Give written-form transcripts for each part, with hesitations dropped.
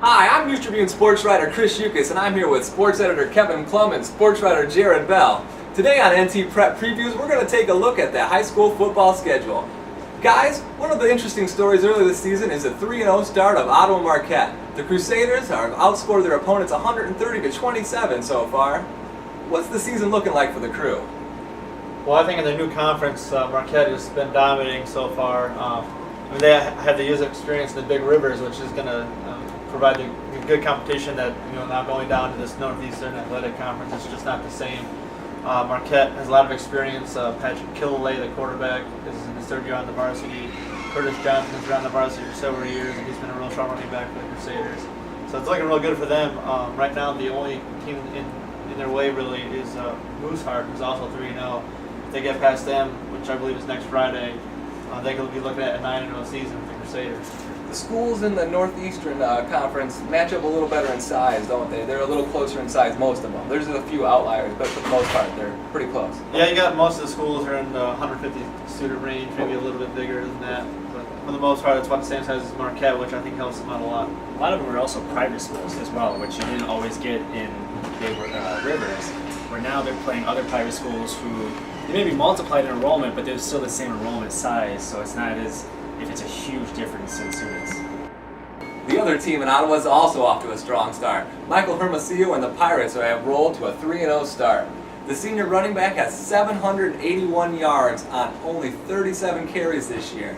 Hi, I'm NewsTribune sports writer Chris Yukas, and I'm here with sports editor Kevin Klum and sports writer Jared Bell. Today on NT Prep Previews, we're going to take a look at the high school football schedule. Guys, one of the interesting stories early this season is the 3-0 start of Ottawa Marquette. The Crusaders have outscored their opponents 130-27 so far. What's the season looking like for the Crew? Well, I think in the new conference, Marquette has been dominating so far. They have the user experience in the Big Rivers, which is going to provide the good competition that now going down to this Northeastern Athletic Conference, it's just not the same. Marquette has a lot of experience. Patrick Killalay, the quarterback, is in his third year on the varsity. Curtis Johnson has been on the varsity for several years, and he's been a real strong running back for the Crusaders. So it's looking real good for them. Right now, the only team in their way really is Mooseheart, who's also 3-0. If they get past them, which I believe is next Friday, they could be looking at a 9-0 season for the Crusaders. The schools in the Northeastern Conference match up a little better in size, don't they? They're a little closer in size, most of them. There's a few outliers, but for the most part, they're pretty close. Yeah, you got most of the schools are in the 150 student range, maybe a little bit bigger than that. But for the most part, it's about the same size as Marquette, which I think helps them out a lot. A lot of them are also private schools as well, which you didn't always get in Big Rivers, where now they're playing other private schools who they maybe multiplied in enrollment, but they're still the same enrollment size, so it's not as if it's a huge difference in students. The other team in Ottawa is also off to a strong start. Michael Hermosillo and the Pirates have rolled to a 3-0 start. The senior running back has 781 yards on only 37 carries this year.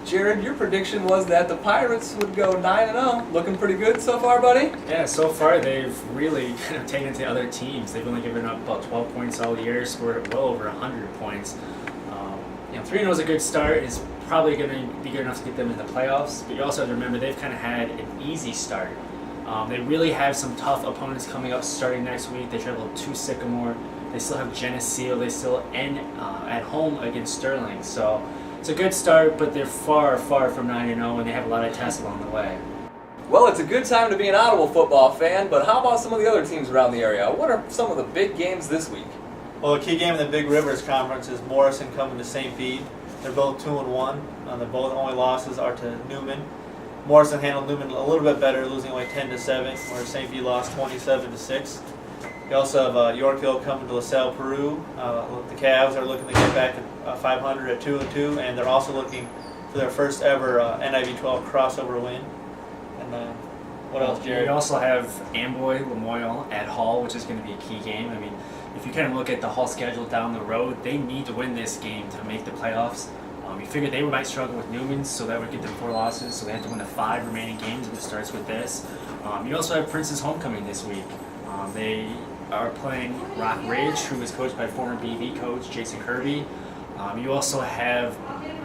Jared, your prediction was that the Pirates would go 9-0. Looking pretty good so far, buddy? Yeah, so far they've really kind of taken it to other teams. They've only given up about 12 points all year, scored well over 100 points. 3-0 is a good start. It's probably going to be good enough to get them in the playoffs, but you also have to remember they've kind of had an easy start. They really have some tough opponents coming up starting next week. They travel to Sycamore. They still have Geneseo. They still end at home against Sterling. So it's a good start, but they're far, far from 9-0, and they have a lot of tests along the way. Well, it's a good time to be an Ottawa football fan, but how about some of the other teams around the area? What are some of the big games this week? Well, the key game in the Big Rivers Conference is Morrison coming to St. Pete. They're both 2-1. Their both only losses are to Newman. Morrison handled Newman a little bit better, losing only 10-7, where St. Pete lost 27-6. You also have Yorkville coming to LaSalle, Peru. The Cavs are looking to get back to 500 at 2-2, and they're also looking for their first ever NIV-12 crossover win. And what else, Jared? You also have Amboy Lamoille at Hall, which is going to be a key game. I mean, if you kind of look at the Hall schedule down the road, they need to win this game to make the playoffs. You figured they might struggle with Newman, so that would get them 4 losses, so they have to win the 5 remaining games, and it starts with this. You also have Prince's homecoming this week. They are playing Rock Ridge, who is coached by former BV coach Jason Kirby. You also have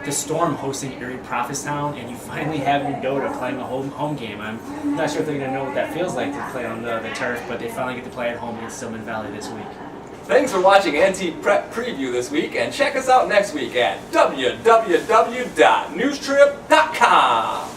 the Storm hosting Erie Prophetstown, and you finally have Mendota playing a home game. I'm not sure if they're going to know what that feels like to play on the turf, but they finally get to play at home against Stillman Valley this week. Thanks for watching NT Prep Preview this week, and check us out next week at www.newstrib.com.